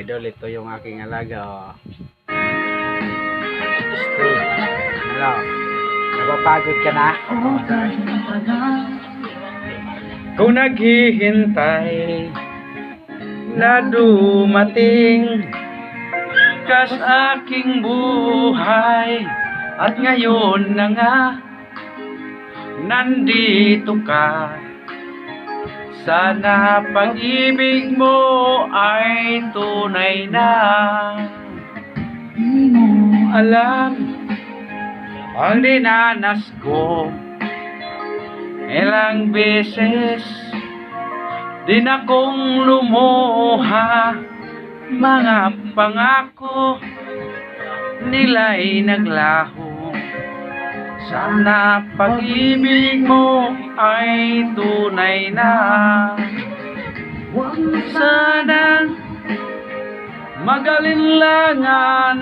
idol, ito yung aking alaga. Oh. Stay. Hello. Napapagod ka na? Kung naghihintay na dumating ka sa aking buhay, at ngayon na nga nandito ka. Sana pag-ibig mo ay tunay na. Di mo alam ang dinanas ko. Ilang beses din akong lumuha. Mga pangako nila'y naglaho. Sana pag-ibig mo ay tunay na. Huwag sanang magalinlangan